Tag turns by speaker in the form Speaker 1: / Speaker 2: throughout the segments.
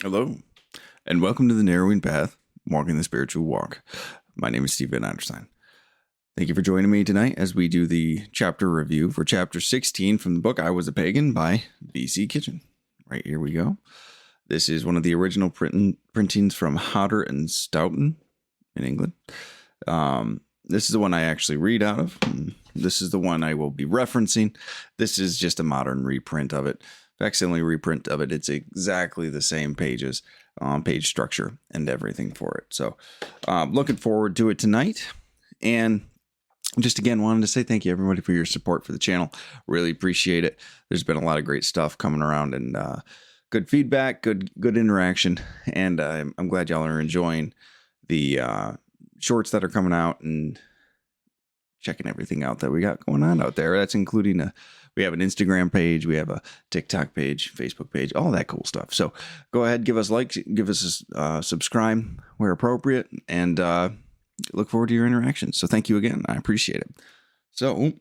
Speaker 1: Hello, and welcome to the Narrowing Path, Walking the Spiritual Walk. My name is Steve Van Anderstein. Thank you for joining me tonight as we do the chapter review for chapter 16 from the book I Was a Pagan by B.C. Kitchen. Right, here we go. This is one of the original printings from Hodder and Stoughton in England. This is the one I actually read out of. This is the one I will be referencing. This is just a modern reprint of it. Facsimile reprint of it. It's exactly the same pages, page structure and everything for it. So looking forward to it tonight. And just again, wanted to say thank you everybody for your support for the channel. Really appreciate it. There's been a lot of great stuff coming around and good feedback, good interaction. And I'm glad y'all are enjoying the shorts that are coming out and checking everything out that we got going on out there. That's including we have an Instagram page, we have a TikTok page, Facebook page, all that cool stuff. So go ahead, give us likes, give us a subscribe where appropriate, and look forward to your interactions. So thank you again. I appreciate it. So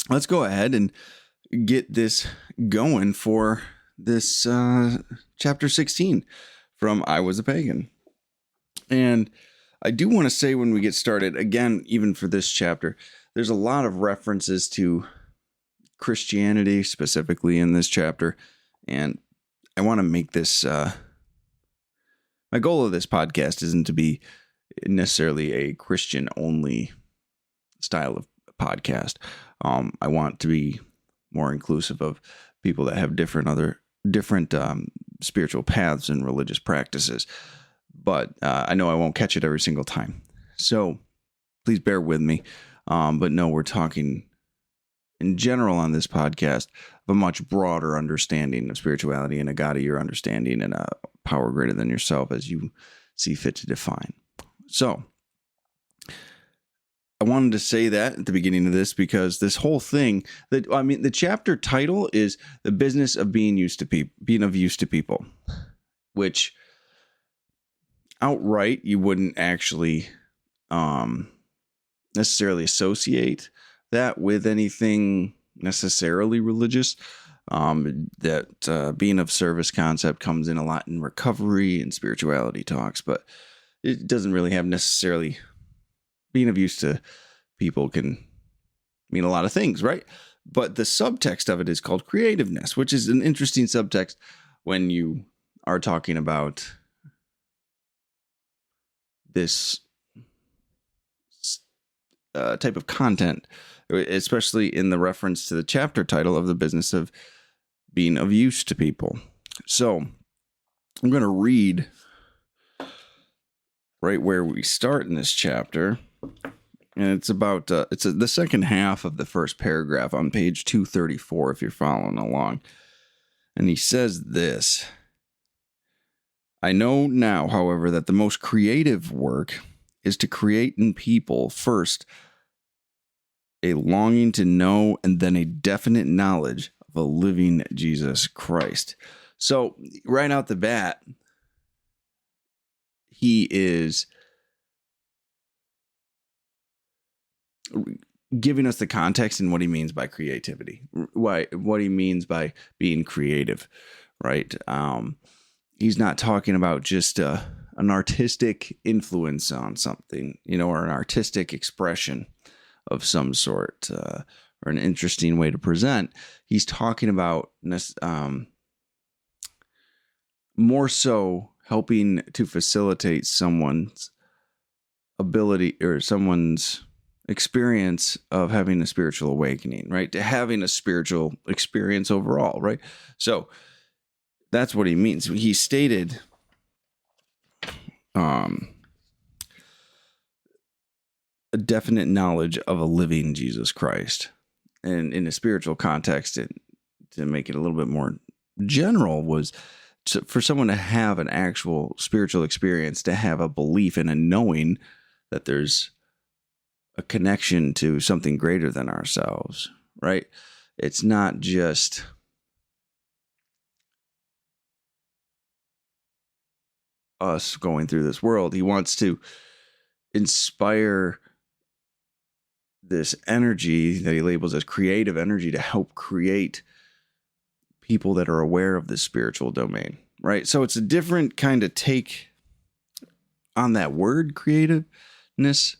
Speaker 1: let's go ahead and get this going for this chapter 16 from I Was a Pagan. And I do want to say when we get started, again, even for this chapter, there's a lot of references to Christianity specifically in this chapter. And I want to make this, my goal of this podcast isn't to be necessarily a Christian only style of podcast. I want to be more inclusive of people that have different spiritual paths and religious practices. But I know I won't catch it every single time. So please bear with me. But no, we're talking in general on this podcast of a much broader understanding of spirituality and a God of your understanding and a power greater than yourself as you see fit to define. So I wanted to say that at the beginning of this because this whole thing, the chapter title is The Business of Being of Use to People, which outright you wouldn't actually necessarily associate that with anything necessarily religious. That being of service concept comes in a lot in recovery and spirituality talks, but it doesn't really have necessarily being of use to people can mean a lot of things, right? But the subtext of it is called creativeness, which is an interesting subtext when you are talking about this type of content, especially in the reference to the chapter title of The Business of Being of Use to People. So I'm going to read right where we start in this chapter. And it's about, the second half of the first paragraph on page 234, if you're following along. And he says this: I know now, however, that the most creative work is to create in people first a longing to know and then a definite knowledge of a living Jesus Christ. So right out the bat, he is giving us the context and what he means by creativity, what he means by being creative, right? He's not talking about just an artistic influence on something, or an artistic expression of some sort, or an interesting way to present. He's talking about more so helping to facilitate someone's ability or someone's experience of having a spiritual awakening, right? To having a spiritual experience overall, right? So that's what he means. He stated a definite knowledge of a living Jesus Christ. And in a spiritual context, to make it a little bit more general, was for someone to have an actual spiritual experience, to have a belief and a knowing that there's a connection to something greater than ourselves, right? It's not just us going through this world. He wants to inspire this energy that he labels as creative energy to help create people that are aware of this spiritual domain, right? So it's a different kind of take on that word creativeness,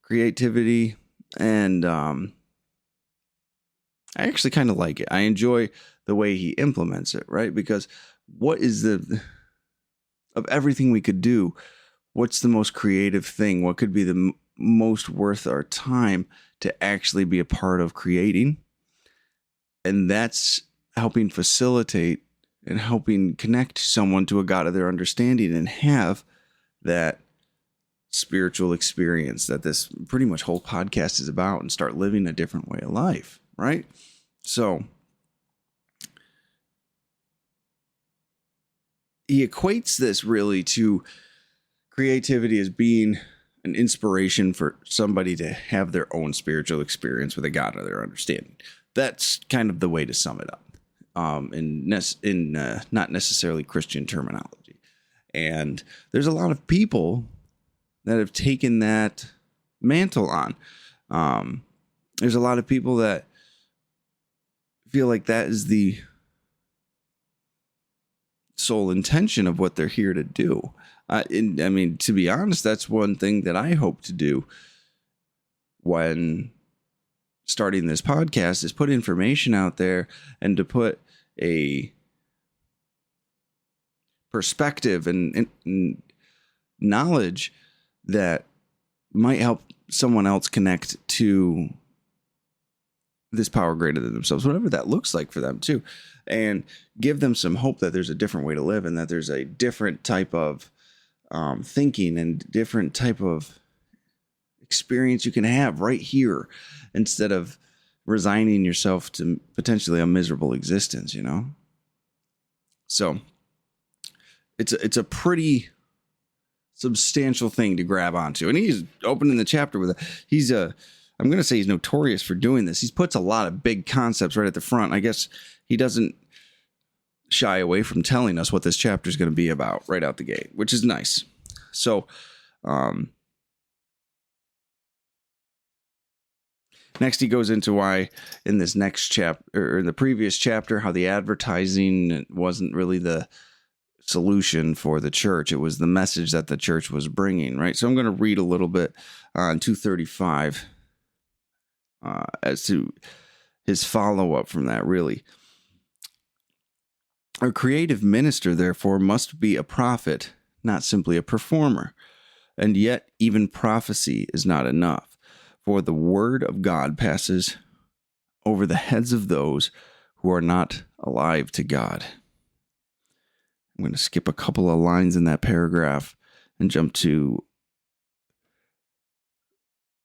Speaker 1: creativity, and I actually kind of like it. I enjoy the way he implements it, right? Because what is of everything we could do, what's the most creative thing? What could be the most worth our time to actually be a part of creating? And that's helping facilitate and helping connect someone to a God of their understanding and have that spiritual experience that this pretty much whole podcast is about, and start living a different way of life, right? So he equates this really to creativity as being an inspiration for somebody to have their own spiritual experience with a God of their understanding. That's kind of the way to sum it up, in not necessarily Christian terminology. And there's a lot of people that have taken that mantle on. There's a lot of people that feel like that is the sole intention of what they're here to do. I mean, to be honest, that's one thing that I hope to do when starting this podcast, is put information out there and to put a perspective and knowledge that might help someone else connect to this power greater than themselves, whatever that looks like for them too, and give them some hope that there's a different way to live, and that there's a different type of thinking and different type of experience you can have right here, instead of resigning yourself to potentially a miserable existence, you know? So it's a pretty substantial thing to grab onto. And he's opening the chapter with I'm going to say he's notorious for doing this. He puts a lot of big concepts right at the front. I guess he doesn't shy away from telling us what this chapter is going to be about right out the gate, which is nice. So, next he goes into why in this next chapter, or in the previous chapter, how the advertising wasn't really the solution for the church. It was the message that the church was bringing, right? So I'm going to read a little bit on 235 as to his follow-up from that, really. A creative minister, therefore, must be a prophet, not simply a performer. And yet, even prophecy is not enough, for the word of God passes over the heads of those who are not alive to God. I'm going to skip a couple of lines in that paragraph and jump to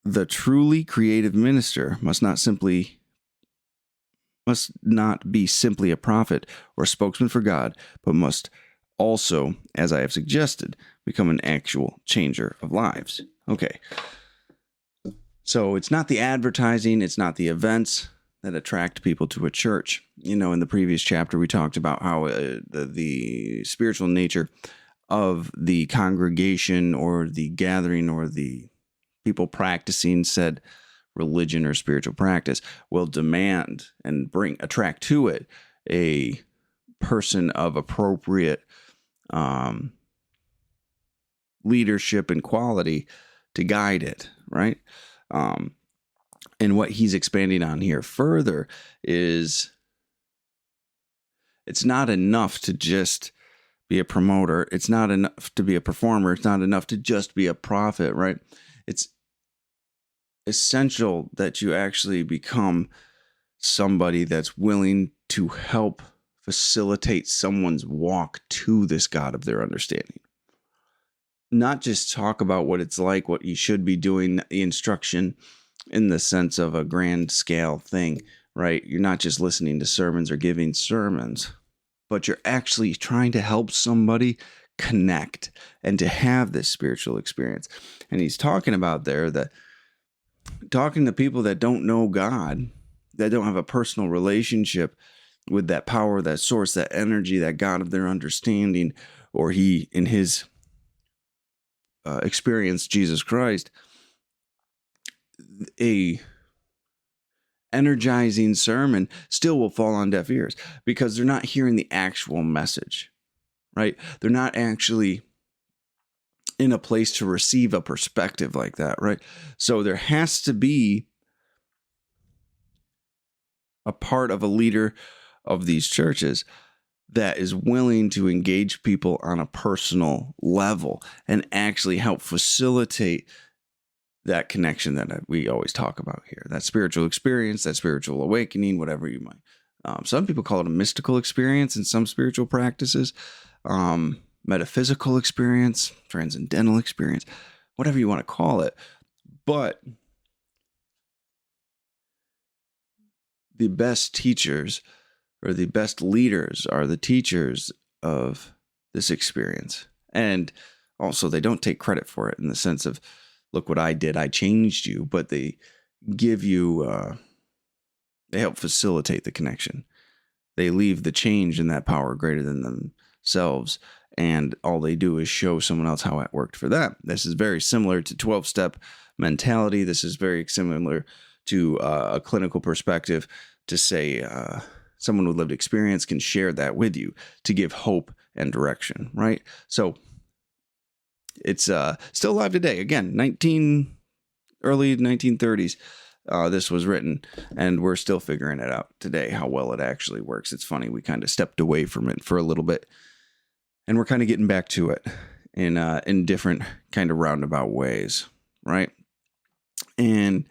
Speaker 1: the truly creative minister must not be simply a prophet or spokesman for God, but must also, as I have suggested, become an actual changer of lives. Okay. So it's not the advertising, it's not the events that attract people to a church. You know, in the previous chapter, we talked about how the spiritual nature of the congregation or the gathering or the people practicing said religion or spiritual practice will demand and attract to it a person of appropriate leadership and quality to guide it, right? And what he's expanding on here further is it's not enough to just be a promoter. It's not enough to be a performer. It's not enough to just be a prophet, right? It's essential that you actually become somebody that's willing to help facilitate someone's walk to this God of their understanding. Not just talk about what it's like, what you should be doing, the instruction in the sense of a grand scale thing, right? You're not just listening to sermons or giving sermons, but you're actually trying to help somebody connect and to have this spiritual experience. And he's talking about there that talking to people that don't know God, that don't have a personal relationship with that power, that source, that energy, that God of their understanding, or he in his experience, Jesus Christ, a energizing sermon still will fall on deaf ears because they're not hearing the actual message, right? They're not actually in a place to receive a perspective like that, right? So there has to be a part of a leader of these churches that is willing to engage people on a personal level and actually help facilitate that connection that we always talk about here, that spiritual experience, that spiritual awakening, whatever you might. Some people call it a mystical experience in some spiritual practices, metaphysical experience, transcendental experience, whatever you want to call it. But the best teachers or the best leaders are the teachers of this experience. And also, they don't take credit for it in the sense of, look what I did, I changed you, but they give you, they help facilitate the connection. They leave the change and that power greater than themselves, and all they do is show someone else how it worked for them. This is very similar to 12-step mentality. This is very similar to a clinical perspective to say someone with lived experience can share that with you to give hope and direction, right? So it's still alive today. Again, early 1930s, this was written, and we're still figuring it out today, how well it actually works. It's funny, we kind of stepped away from it for a little bit, and we're kind of getting back to it in different kind of roundabout ways, right? And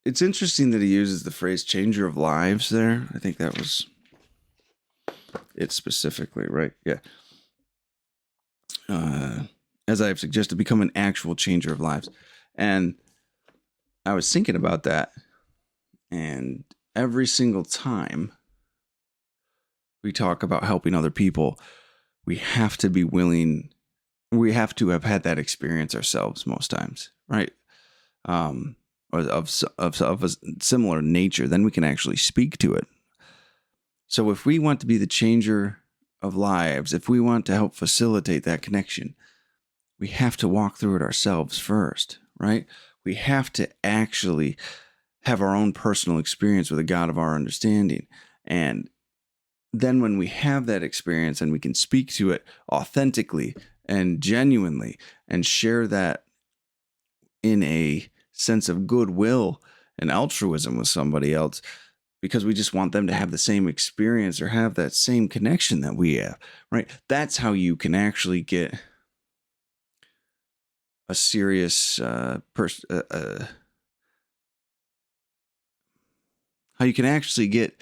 Speaker 1: it's interesting that he uses the phrase changer of lives there. I think that was it specifically, right? Yeah. As I have suggested, become an actual changer of lives. And I was thinking about that, and every single time we talk about helping other people, we have to be willing, we have to have had that experience ourselves most times, right? Or of a similar nature, then we can actually speak to it. So if we want to be the changer of lives, if we want to help facilitate that connection, we have to walk through it ourselves first, right? We have to actually have our own personal experience with a God of our understanding. And then when we have that experience and we can speak to it authentically and genuinely and share that in a sense of goodwill and altruism with somebody else, because we just want them to have the same experience or have that same connection that we have, right? That's how you can actually get a serious how you can actually get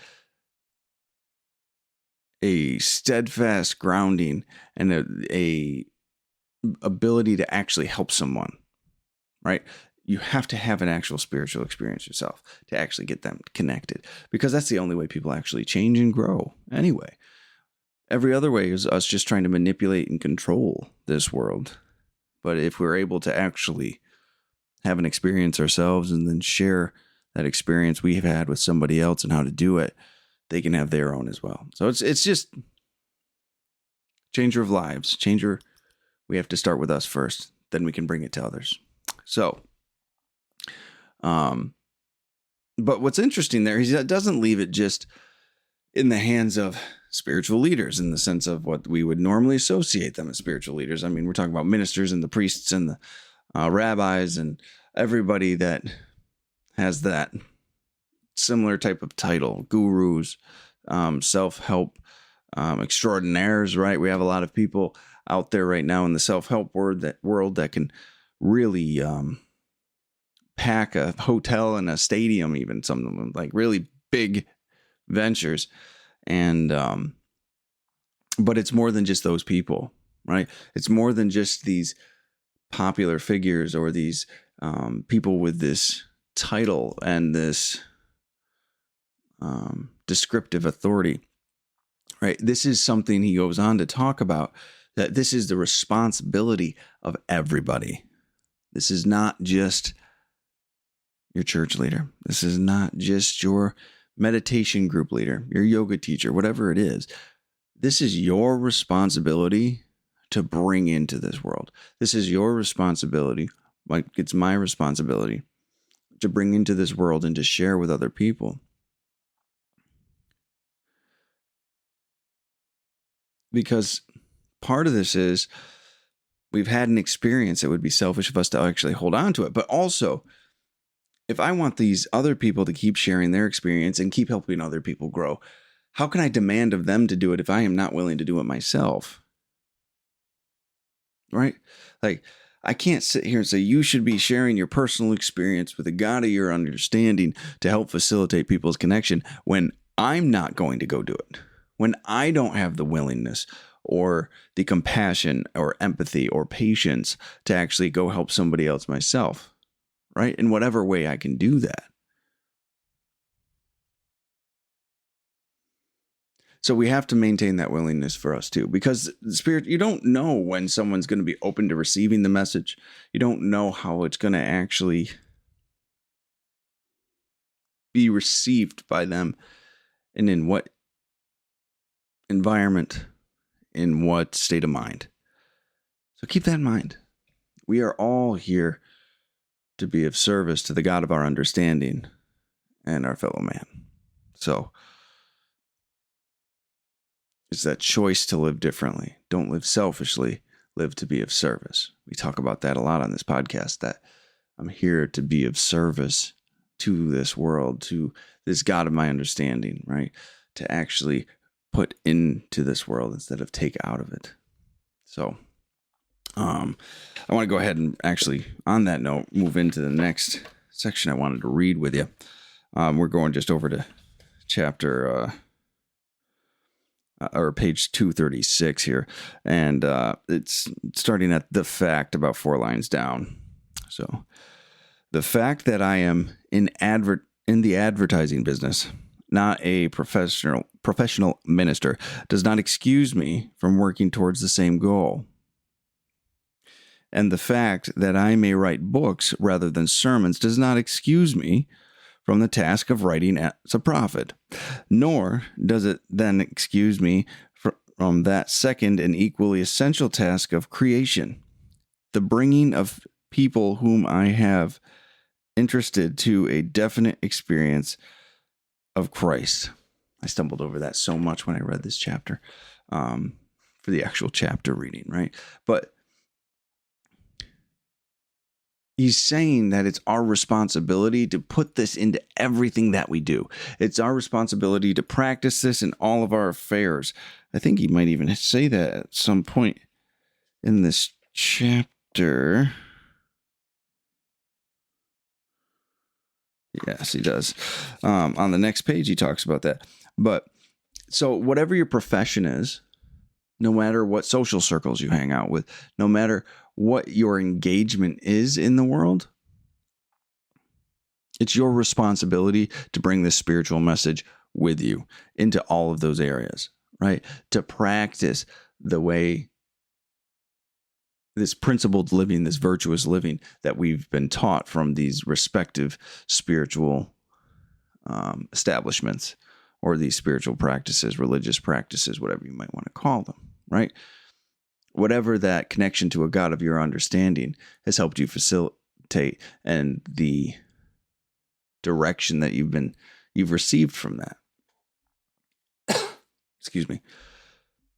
Speaker 1: a steadfast grounding and a ability to actually help someone, right? You have to have an actual spiritual experience yourself to actually get them connected, because that's the only way people actually change and grow anyway. Every other way is us just trying to manipulate and control this world. But if we're able to actually have an experience ourselves and then share that experience we've had with somebody else and how to do it, they can have their own as well. So it's just changer of lives. Changer, we have to start with us first, then we can bring it to others. So, but what's interesting there, he doesn't leave it just in the hands of spiritual leaders in the sense of what we would normally associate them as spiritual leaders. I mean, we're talking about ministers and the priests and the rabbis and everybody that has that similar type of title, gurus, self-help extraordinaires, right? We have a lot of people out there right now in the self-help world that can really pack a hotel and a stadium, even some of them, like really big ventures. And but it's more than just those people, right? It's more than just these popular figures or these people with this title and this descriptive authority, right? This is something he goes on to talk about, that this is the responsibility of everybody. This is not just your church leader. This is not just your meditation group leader, your yoga teacher, whatever it is. This is your responsibility to bring into this world. This is your responsibility, like it's my responsibility to bring into this world and to share with other people. Because part of this is we've had an experience. It would be selfish of us to actually hold on to it. But also, if I want these other people to keep sharing their experience and keep helping other people grow, how can I demand of them to do it if I am not willing to do it myself? Right? Like, I can't sit here and say you should be sharing your personal experience with the God of your understanding to help facilitate people's connection when I'm not going to go do it. When I don't have the willingness or the compassion or empathy or patience to actually go help somebody else myself, right? In whatever way I can do that. So we have to maintain that willingness for us too, because the Spirit, you don't know when someone's going to be open to receiving the message. You don't know how it's going to actually be received by them and in what environment, in what state of mind. So keep that in mind. We are all here to be of service to the God of our understanding and our fellow man. So it's that choice to live differently. Don't live selfishly, live to be of service. We talk about that a lot on this podcast, that I'm here to be of service to this world, to this God of my understanding, right? To actually put into this world instead of take out of it. So I want to go ahead and actually, on that note, move into the next section I wanted to read with you. We're going just over to chapter or page 236 here, and it's starting at the fact about 4 lines down. So, the fact that I am in the advertising business, not a professional minister, does not excuse me from working towards the same goal. And the fact that I may write books rather than sermons does not excuse me from the task of writing as a prophet, nor does it then excuse me from that second and equally essential task of creation, the bringing of people whom I have interested to a definite experience of Christ. I stumbled over that so much when I read this chapter for the actual chapter reading, right? But he's saying that it's our responsibility to put this into everything that we do. It's our responsibility to practice this in all of our affairs. I think he might even say that at some point in this chapter. Yes, he does. On the next page, he talks about that. But so whatever your profession is, no matter what social circles you hang out with, no matter what your engagement is in the world, it's your responsibility to bring this spiritual message with you into all of those areas, right? To practice the way, this principled living, this virtuous living that we've been taught from these respective spiritual establishments, or these spiritual practices, religious practices, whatever you might want to call them, right? Whatever that connection to a God of your understanding has helped you facilitate, and the direction that you've received from that. Excuse me.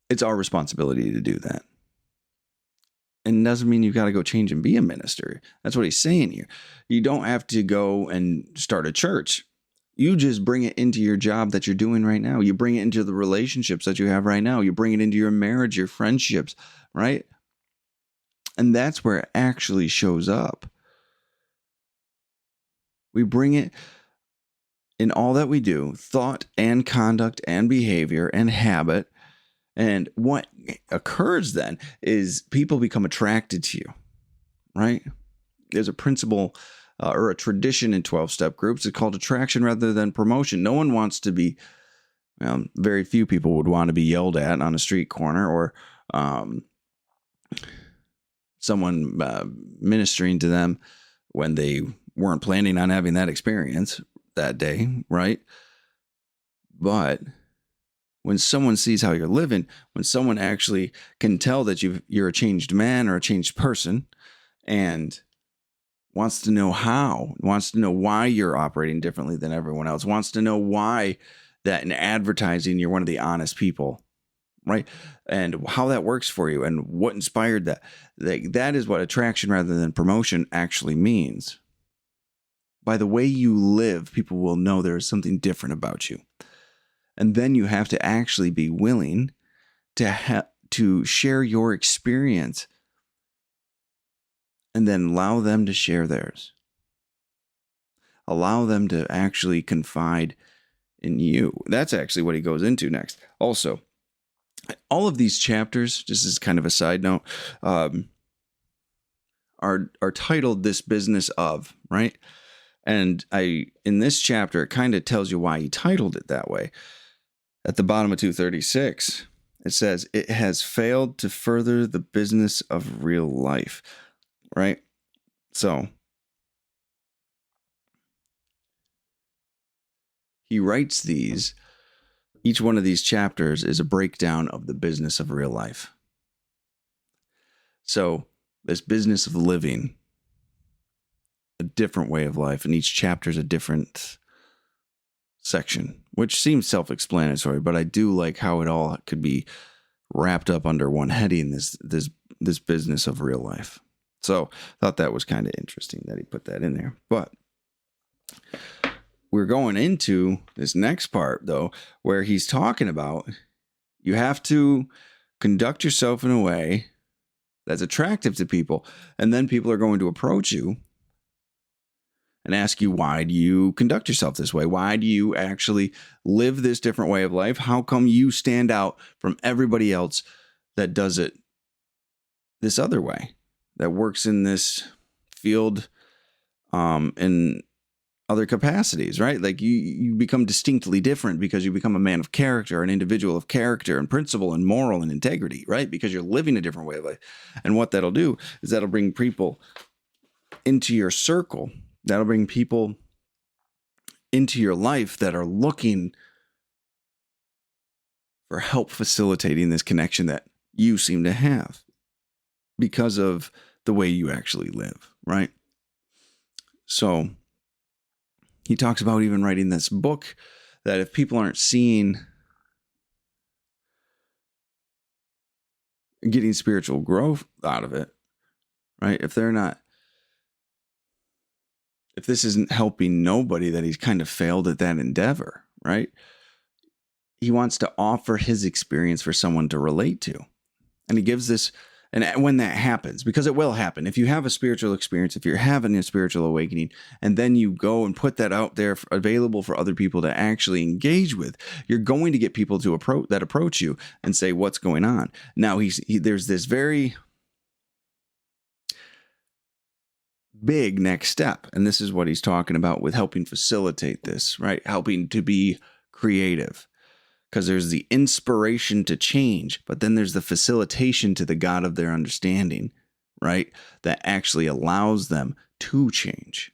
Speaker 1: It's our responsibility to do that. And doesn't mean you've got to go change and be a minister. That's what he's saying here. You don't have to go and start a church. You just bring it into your job that you're doing right now. You bring it into the relationships that you have right now. You bring it into your marriage, your friendships, right? And that's where it actually shows up. We bring it in all that we do, thought and conduct and behavior and habit. And what occurs then is people become attracted to you, right? There's a principle or a tradition in 12-step groups. It's called attraction rather than promotion. No one wants to be, very few people would want to be yelled at on a street corner, or someone ministering to them when they weren't planning on having that experience that day, right? But when someone sees how you're living, when someone actually can tell that you're a changed man or a changed person, and wants to know how, wants to know why you're operating differently than everyone else, wants to know why that in advertising you're one of the honest people, right? And how that works for you and what inspired that. That is what attraction rather than promotion actually means. By the way you live, people will know there is something different about you. And then you have to actually be willing to share your experience and then allow them to share theirs. Allow them to actually confide in you. That's actually what he goes into next. Also, all of these chapters, just as kind of a side note, are titled "This Business of," right? And in this chapter, it kind of tells you why he titled it that way. At the bottom of 236, it says, "It has failed to further the business of real life," right? So he writes these. Each one of these chapters is a breakdown of the business of real life. So this business of living a different way of life, and each chapter is a different section, which seems self-explanatory, but I do like how it all could be wrapped up under one heading, this business of real life. So I thought that was kind of interesting that he put that in there. But we're going into this next part, though, where he's talking about you have to conduct yourself in a way that's attractive to people, and then people are going to approach you and ask you, why do you conduct yourself this way? Why do you actually live this different way of life? How come you stand out from everybody else that does it this other way, that works in this field in other capacities, right? Like you become distinctly different because you become a man of character, an individual of character and principle and moral and integrity, right? Because you're living a different way of life. And what that'll do is that'll bring people into your circle. That'll bring people into your life that are looking for help facilitating this connection that you seem to have because of the way you actually live, right? So he talks about even writing this book that if people aren't getting spiritual growth out of it, right? If this isn't helping nobody, that he's kind of failed at that endeavor, right? He wants to offer his experience for someone to relate to. And he gives this, and when that happens, because it will happen, if you have a spiritual experience, if you're having a spiritual awakening, and then you go and put that out there available for other people to actually engage with, you're going to get people to approach you and say, what's going on? Now, there's this very big next step. And this is what he's talking about with helping facilitate this, right? Helping to be creative. Because there's the inspiration to change, but then there's the facilitation to the God of their understanding, right? That actually allows them to change,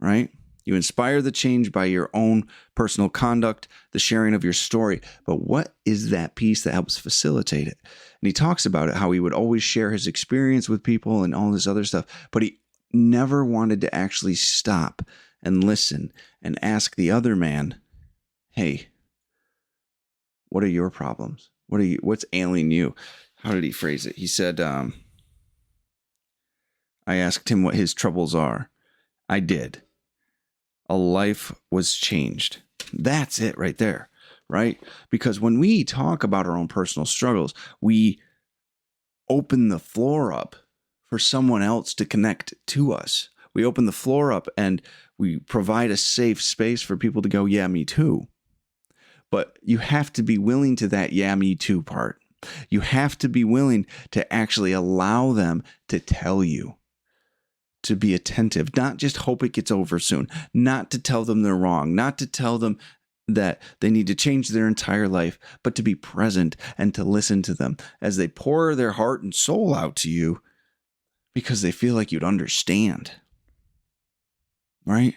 Speaker 1: right? You inspire the change by your own personal conduct, the sharing of your story. But what is that piece that helps facilitate it? And he talks about it, how he would always share his experience with people and all this other stuff, but he never wanted to actually stop and listen and ask the other man, hey, what are your problems? What's ailing you? How did he phrase it? He said, I asked him what his troubles are. I did. A life was changed. That's it right there, right? Because when we talk about our own personal struggles, we open the floor up for someone else to connect to us. We open the floor up and we provide a safe space for people to go, yeah, me too. But you have to be willing to that, yeah, me too part. You have to be willing to actually allow them to tell you, to be attentive, not just hope it gets over soon, not to tell them they're wrong, not to tell them that they need to change their entire life, but to be present and to listen to them as they pour their heart and soul out to you because they feel like you'd understand. Right?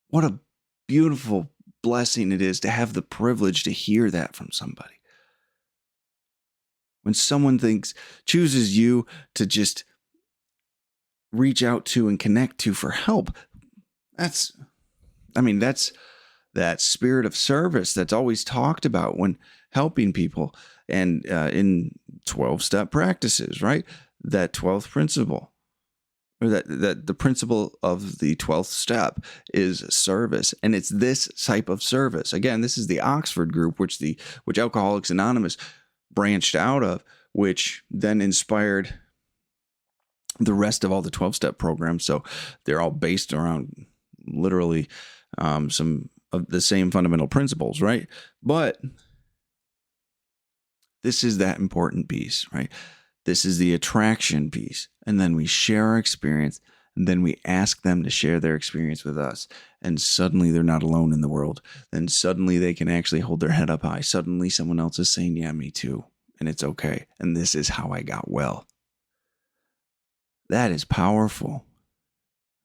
Speaker 1: What a beautiful blessing it is to have the privilege to hear that from somebody. When someone chooses you to just reach out to and connect to for help. That's that spirit of service that's always talked about when helping people, and in 12-step practices, right? That 12th principle, or that the principle of the 12th step is service. And it's this type of service. Again, this is the Oxford group, which Alcoholics Anonymous branched out of, which then inspired the rest of all the 12-step programs. So they're all based around literally some of the same fundamental principles, right? But this is that important piece, right? This is the attraction piece. And then we share our experience, and then we ask them to share their experience with us. And suddenly they're not alone in the world. Then suddenly they can actually hold their head up high. Suddenly someone else is saying, yeah, me too. And it's okay. And this is how I got well. That is powerful.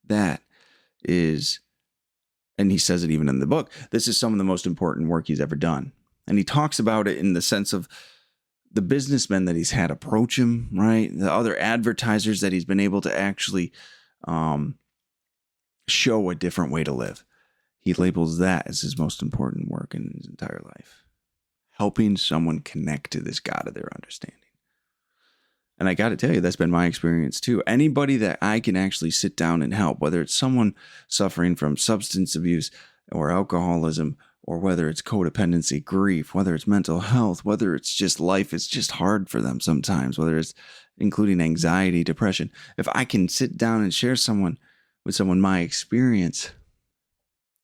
Speaker 1: That is, and he says it even in the book, this is some of the most important work he's ever done. And he talks about it in the sense of the businessmen that he's had approach him, right? The other advertisers that he's been able to actually show a different way to live. He labels that as his most important work in his entire life. Helping someone connect to this God of their understanding. And I got to tell you, that's been my experience too. Anybody that I can actually sit down and help, whether it's someone suffering from substance abuse or alcoholism, or whether it's codependency, grief, whether it's mental health, whether it's just life is just hard for them sometimes, whether it's including anxiety, depression. If I can sit down and share with someone my experience,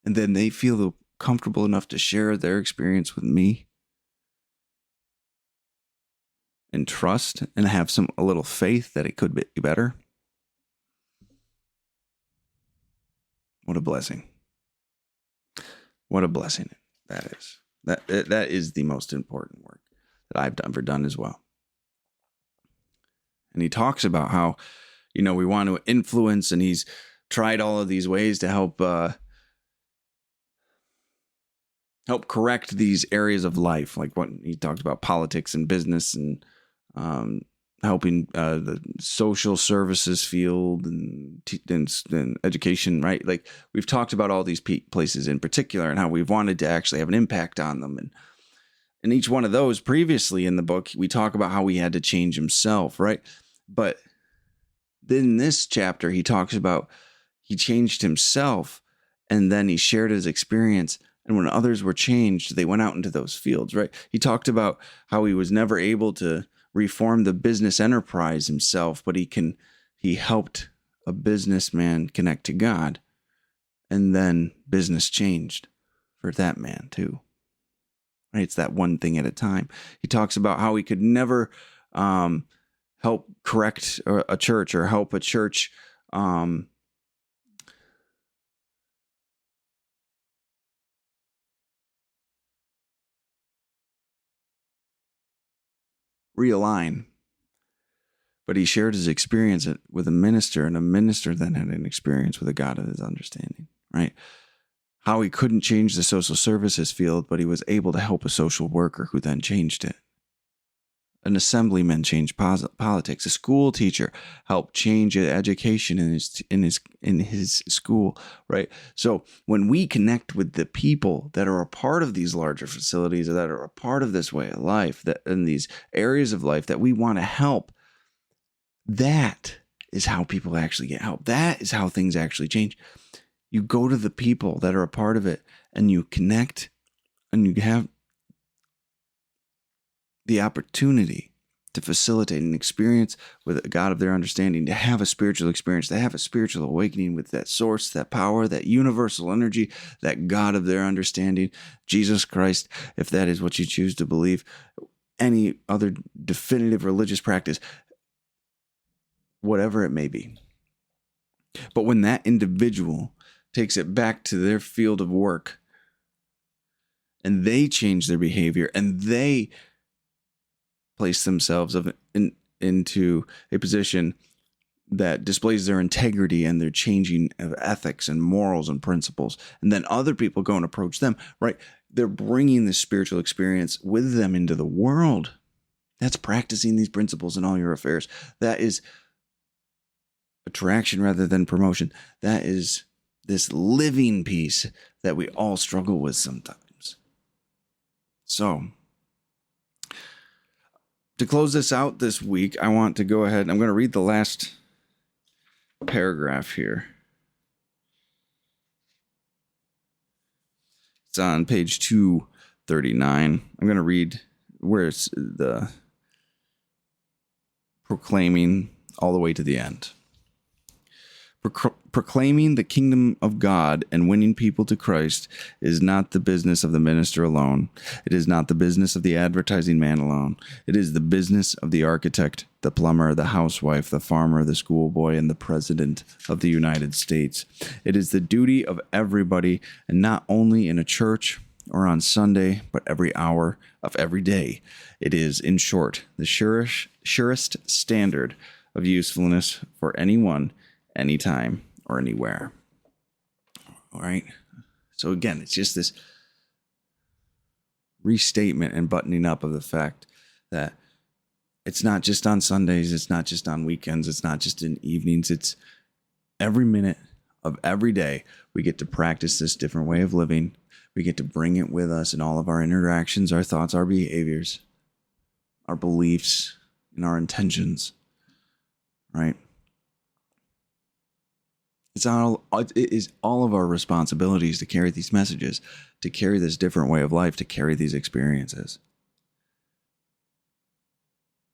Speaker 1: and then they feel comfortable enough to share their experience with me, and trust and have a little faith that it could be better. What a blessing. What a blessing that is. That is the most important work that I've ever done as well. And he talks about how, we want to influence, and he's tried all of these ways to help correct these areas of life, like what he talked about, politics and business, and helping the social services field and education, right? Like we've talked about all these places in particular and how we've wanted to actually have an impact on them. And in each one of those previously in the book, we talk about how he had to change himself, right? But then in this chapter, he talks about he changed himself, and then he shared his experience. And when others were changed, they went out into those fields, right? He talked about how he was never able to reform the business enterprise himself, but he helped a businessman connect to God, and then business changed for that man too. Right? It's that one thing at a time. He talks about how he could never help correct a church or help a church realign. But he shared his experience with a minister, and a minister then had an experience with a God of his understanding, right? How he couldn't change the social services field, but he was able to help a social worker who then changed it. An assemblyman changed politics. A school teacher helped change education in his school, right? So when we connect with the people that are a part of these larger facilities, or that are a part of this way of life, that in these areas of life that we want to help, that is how people actually get help. That is how things actually change. You go to the people that are a part of it, and you connect, and you have the opportunity to facilitate an experience with a God of their understanding, to have a spiritual experience, to have a spiritual awakening with that source, that power, that universal energy, that God of their understanding, Jesus Christ, if that is what you choose to believe, any other definitive religious practice, whatever it may be. But when that individual takes it back to their field of work, and they change their behavior, and they place themselves into a position that displays their integrity and their changing of ethics and morals and principles, and then other people go and approach them, right? They're bringing this spiritual experience with them into the world. That's practicing these principles in all your affairs. That is attraction rather than promotion. That is this living piece that we all struggle with sometimes. So, to close this out this week, I want to go ahead and I'm going to read the last paragraph here. It's on page 239. I'm going to read where it's the proclaiming all the way to the end. Proclaiming the kingdom of God and winning people to Christ is not the business of the minister alone. It is not the business of the advertising man alone. It is the business of the architect, the plumber, the housewife, the farmer, the schoolboy, and the president of the United States. It is the duty of everybody, and not only in a church or on Sunday, but every hour of every day. It is, in short, the surest standard of usefulness for anyone, anytime, or anywhere. All right. So again, it's just this restatement and buttoning up of the fact that it's not just on Sundays, it's not just on weekends, it's not just in evenings, it's every minute of every day we get to practice this different way of living. We get to bring it with us in all of our interactions, our thoughts, our behaviors, our beliefs, and our intentions. Right? It is all of our responsibilities to carry these messages, to carry this different way of life, to carry these experiences.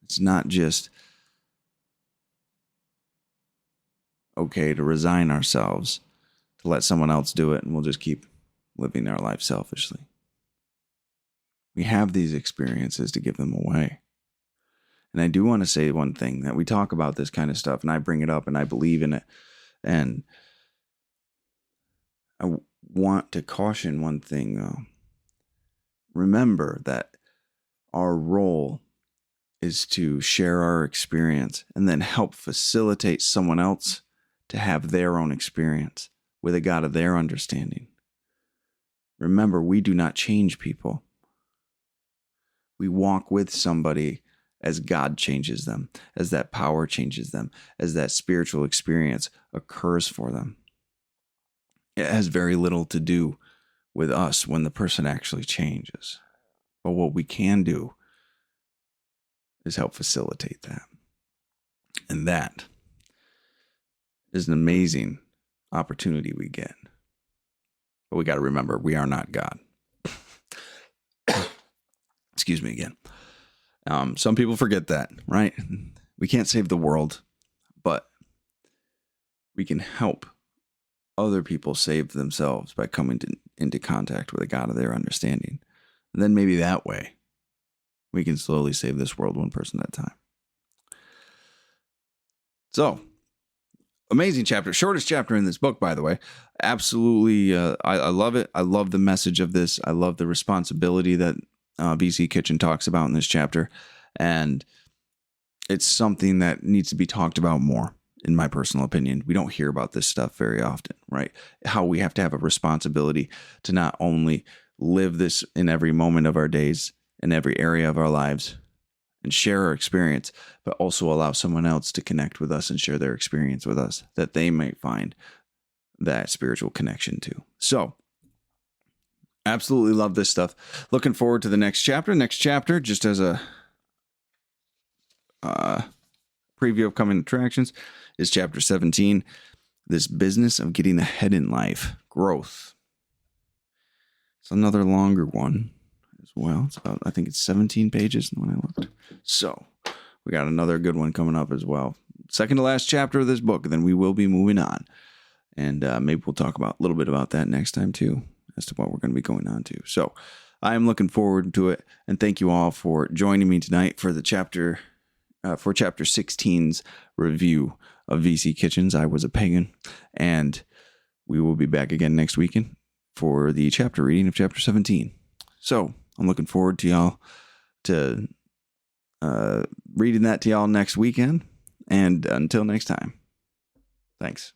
Speaker 1: It's not just okay to resign ourselves, to let someone else do it, and we'll just keep living our life selfishly. We have these experiences to give them away. And I do want to say one thing, that we talk about this kind of stuff, and I bring it up, and I believe in it. And I want to caution one thing, though. Remember that our role is to share our experience and then help facilitate someone else to have their own experience with a God of their understanding. Remember, we do not change people. We walk with somebody as God changes them, as that power changes them, as that spiritual experience occurs for them. It has very little to do with us when the person actually changes. But what we can do is help facilitate that. And that is an amazing opportunity we get. But we got to remember, we are not God. Excuse me again. Some people forget that, right? We can't save the world, but we can help other people save themselves by coming into contact with a God of their understanding. And then maybe that way we can slowly save this world one person at a time. So, amazing chapter. Shortest chapter in this book, by the way. Absolutely, I love it. I love the message of this. I love the responsibility that VC Kitchen talks about in this chapter. And it's something that needs to be talked about more, in my personal opinion. We don't hear about this stuff very often, right? How we have to have a responsibility to not only live this in every moment of our days, in every area of our lives, and share our experience, but also allow someone else to connect with us and share their experience with us, that they might find that spiritual connection too. So, absolutely love this stuff. Looking forward to the next chapter. Next chapter, just as a preview of coming attractions, is chapter 17. This business of getting ahead in life, growth. It's another longer one as well. It's about, I think it's 17 pages when I looked. So we got another good one coming up as well. Second to last chapter of this book, then we will be moving on. And maybe we'll talk about a little bit about that next time too, as to what we're going to be going on to. So I am looking forward to it. And thank you all for joining me tonight for the chapter 16's review of VC Kitchens. I Was a Pagan. And we will be back again next weekend for the chapter reading of chapter 17. So I'm looking forward to y'all to reading that to y'all next weekend. And until next time, thanks.